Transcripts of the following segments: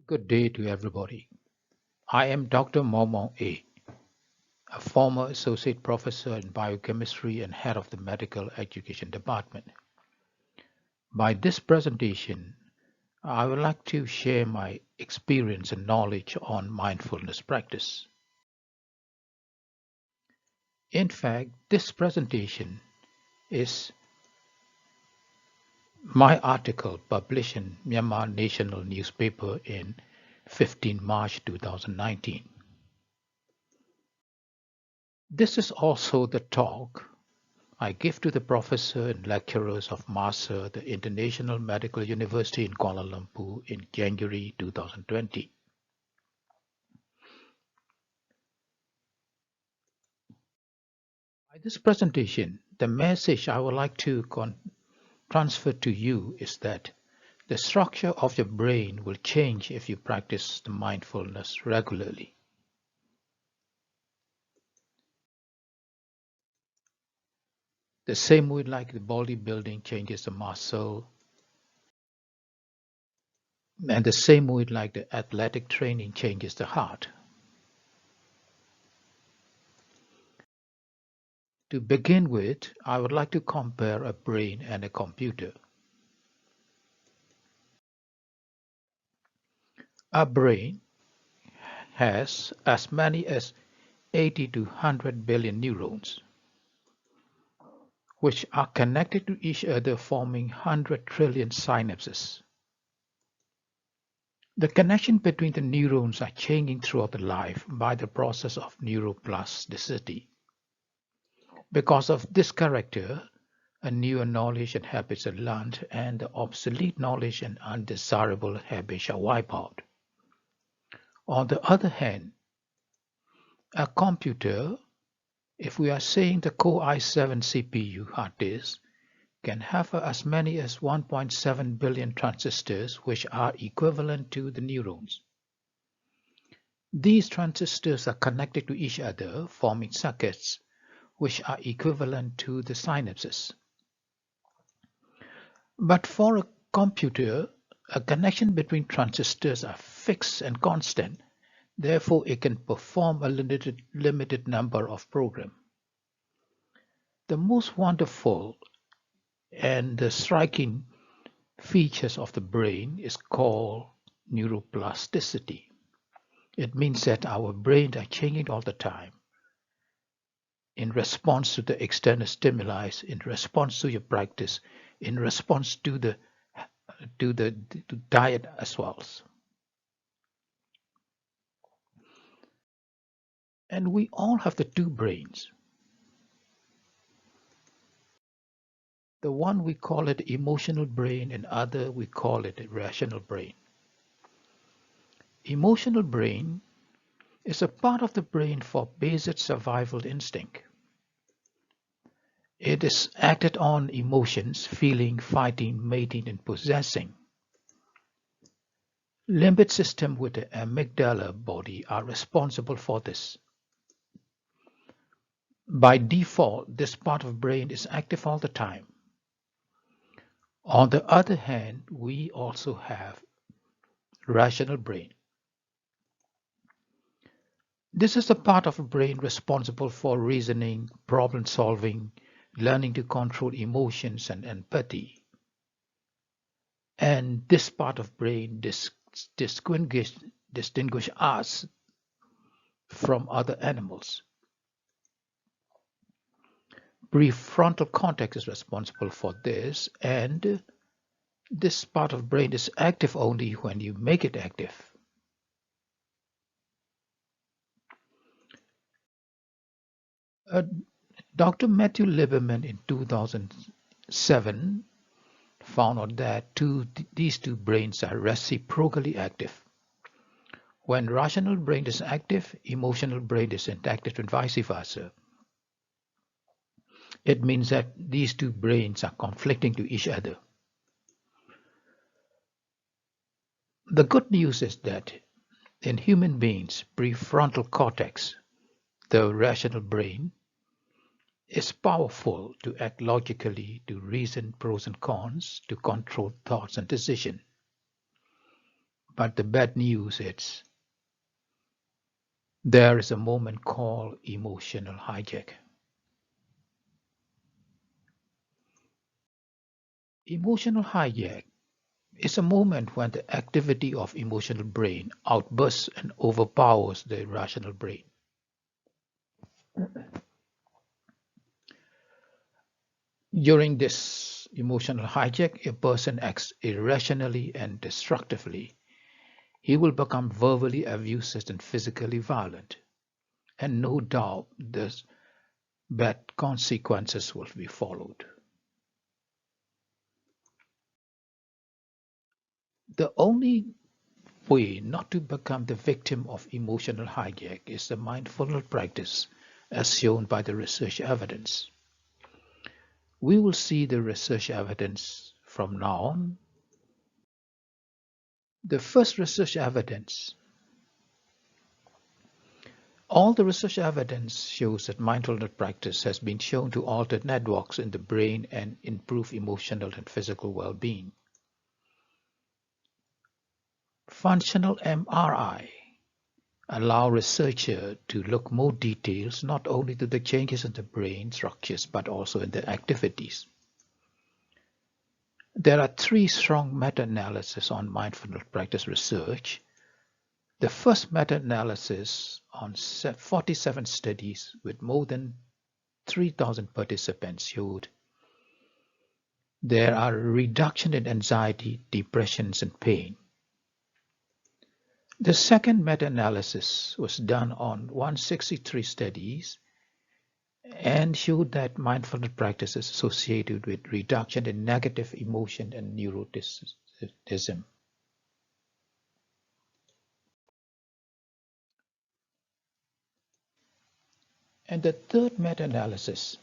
Good day to everybody. I am Dr. Momo A, a former associate professor in biochemistry and head of the medical education department. By this presentation, I would like to share my experience and knowledge on mindfulness practice. In fact, this presentation is my article published in Myanmar National Newspaper in 15 March 2019. This is also the talk I give to the professor and lecturers of MASA, the International Medical University in Kuala Lumpur in January 2020. By this presentation, the message I would like to transfer to you is that the structure of your brain will change if you practice the mindfulness regularly. The same way like the bodybuilding changes the muscle, and the same way like the athletic training changes the heart. To begin with, I would like to compare a brain and a computer. A brain has as many as 80 to 100 billion neurons, which are connected to each other forming 100 trillion synapses. The connection between the neurons are changing throughout the life by the process of neuroplasticity. Because of this character, a newer knowledge and habits are learned and the obsolete knowledge and undesirable habits are wiped out. On the other hand, a computer, if we are saying the Core i7 CPU hard disk, can have as many as 1.7 billion transistors, which are equivalent to the neurons. These transistors are connected to each other, forming circuits, which are equivalent to the synapses. But for a computer, a connection between transistors are fixed and constant. Therefore, it can perform a limited number of programs. The most wonderful and the striking features of the brain is called neuroplasticity. It means that our brains are changing all the time in response to the external stimuli, in response to your practice, in response to the to diet as well. And we all have the two brains. The one we call it emotional brain and other we call it a rational brain. Emotional brain is a part of the brain for basic survival instinct. It is acted on emotions, feeling, fighting, mating, and possessing. Limbic system with the amygdala body are responsible for this. By default, this part of brain is active all the time. On the other hand, we also have rational brain. This is the part of the brain responsible for reasoning, problem solving, learning to control emotions and empathy. And this part of brain distinguish us from other animals. Prefrontal cortex is responsible for this, and this part of brain is active only when you make it active. Uh, Dr. Matthew Lieberman in 2007 found out that these two brains are reciprocally active. When rational brain is active, emotional brain is inactive and vice versa. It means that these two brains are conflicting to each other. The good news is that in human beings, prefrontal cortex, the rational brain, is powerful to act logically, to reason pros and cons, to control thoughts and decisions. But the bad news is there is a moment called emotional hijack. Emotional hijack is a moment when the activity of emotional brain outbursts and overpowers the rational brain. During this emotional hijack, a person acts irrationally and destructively. He will become verbally abusive and physically violent. And no doubt the bad consequences will be followed. The only way not to become the victim of emotional hijack is the mindfulness practice as shown by the research evidence. We will see the research evidence from now on. The first research evidence. All the research evidence shows that mindfulness practice has been shown to alter networks in the brain and improve emotional and physical well-being. Functional MRI allow researchers to look more details not only to the changes in the brain structures but also in the activities. There are three strong meta-analyses on mindfulness practice research. The first meta-analysis on 47 studies with more than 3,000 participants showed there are a reduction in anxiety, depressions, and pain. The second meta-analysis was done on 163 studies and showed that mindfulness practice is associated with reduction in negative emotion and neuroticism. And the third meta-analysis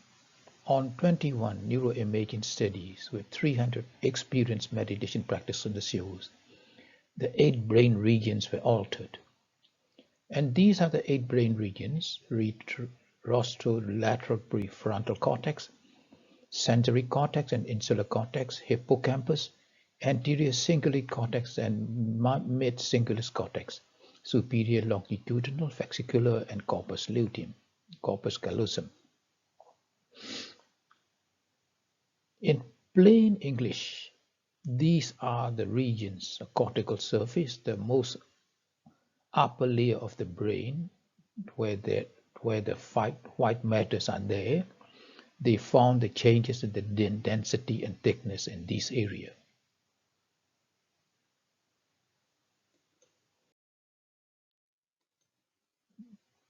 on 21 neuroimaging studies with 300 experienced meditation practitioners shows the 8 brain regions were altered. And these are the 8 brain regions: rostrolateral prefrontal cortex, sensory cortex and insular cortex, hippocampus, anterior cingulate cortex and mid-cingulus cortex, superior longitudinal, fascicular, and corpus callosum. In plain English, these are the regions, the cortical surface, the most upper layer of the brain, where the white matters are there. They found the changes in the density and thickness in this area.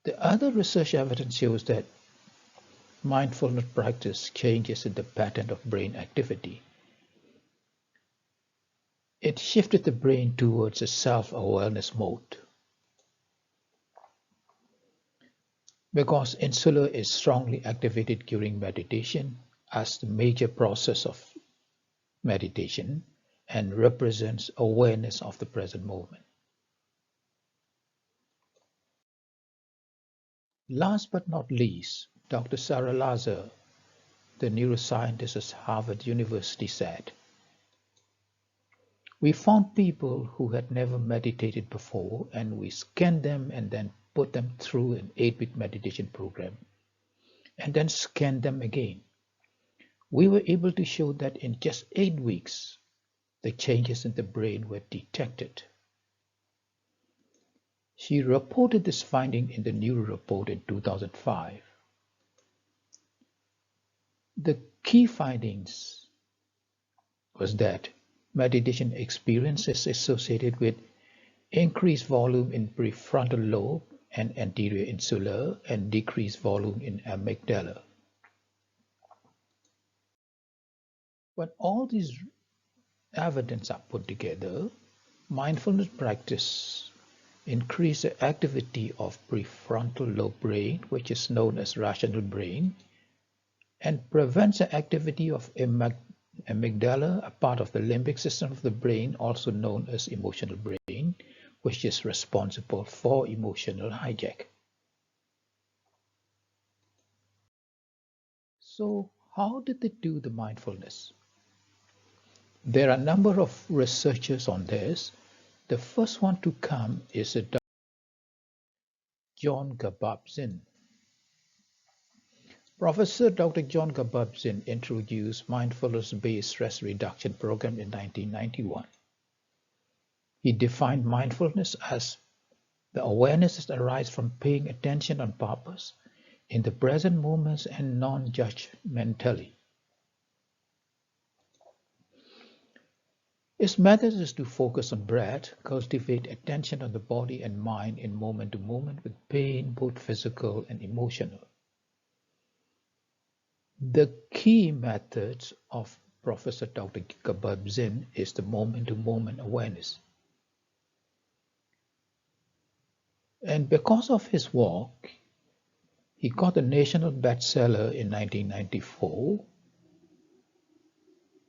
The other research evidence shows that mindfulness practice changes in the pattern of brain activity. It shifted the brain towards a self-awareness mode. Because insula is strongly activated during meditation as the major process of meditation and represents awareness of the present moment. Last but not least, Dr. Sarah Lazar, the neuroscientist at Harvard University, said, "We found people who had never meditated before and we scanned them and then put them through an 8-week meditation program and then scanned them again. We were able to show that in just 8 weeks, the changes in the brain were detected." She reported this finding in the Neuro Report in 2005. The key findings was that meditation experience is associated with increased volume in prefrontal lobe and anterior insular and decreased volume in amygdala. When all these evidence are put together, mindfulness practice increase the activity of prefrontal lobe brain, which is known as rational brain, and prevents the activity of amygdala, a part of the limbic system of the brain, also known as emotional brain, which is responsible for emotional hijack. So, how did they do the mindfulness? There are a number of researchers on this. The first one to come is a John Kabat-Zinn. Professor Dr. John Kabat-Zinn introduced mindfulness-based stress reduction program in 1991. He defined mindfulness as the awareness that arises from paying attention on purpose in the present moments and non-judgmentally. His method is to focus on breath, cultivate attention on the body and mind in moment to moment with pain, both physical and emotional. The key methods of Professor Dr. Kabat-Zinn is the moment-to-moment awareness. And because of his work, he got a national bestseller in 1994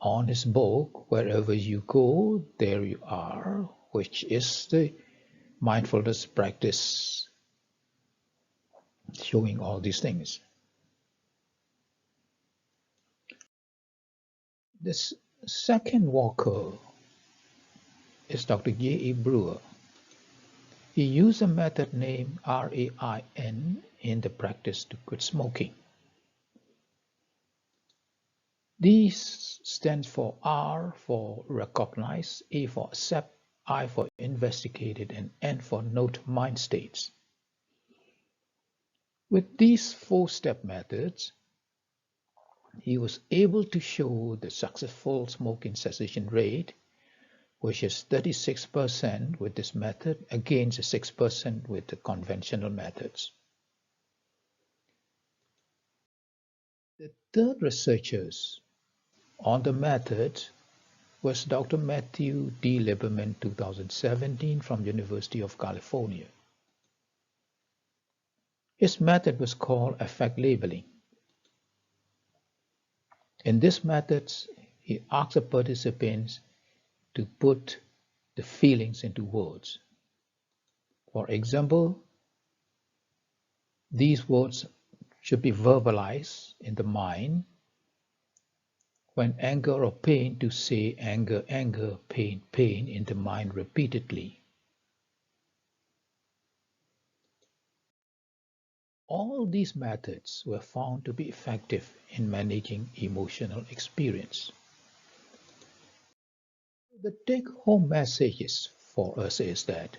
on his book, Wherever You Go, There You Are, which is the mindfulness practice showing all these things. This second worker is Dr. J.E. Brewer. He used a method named RAIN in the practice to quit smoking. This stands for R for recognize, A for accept, I for investigated, and N for note mind states. With these four-step methods, he was able to show the successful smoking cessation rate, which is 36% with this method against 6% with the conventional methods. The third researchers on the method was Dr. Matthew D. Lieberman, 2017, from University of California. His method was called affect labeling. In this method, he asked the participants to put the feelings into words. For example, these words should be verbalized in the mind. When anger or pain, to say anger, anger, pain, pain in the mind repeatedly. All these methods were found to be effective in managing emotional experience. The take-home message for us is that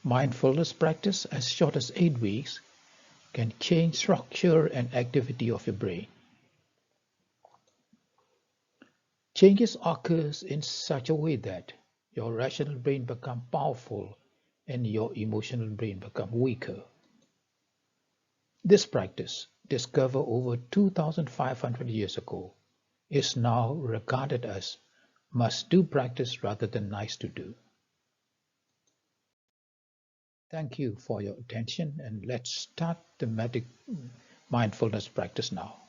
mindfulness practice as short as 8 weeks can change structure and activity of your brain. Changes occurs in such a way that your rational brain becomes powerful and your emotional brain becomes weaker. This practice, discovered over 2,500 years ago, is now regarded as must-do practice rather than nice to do. Thank you for your attention, and let's start the mindfulness practice now.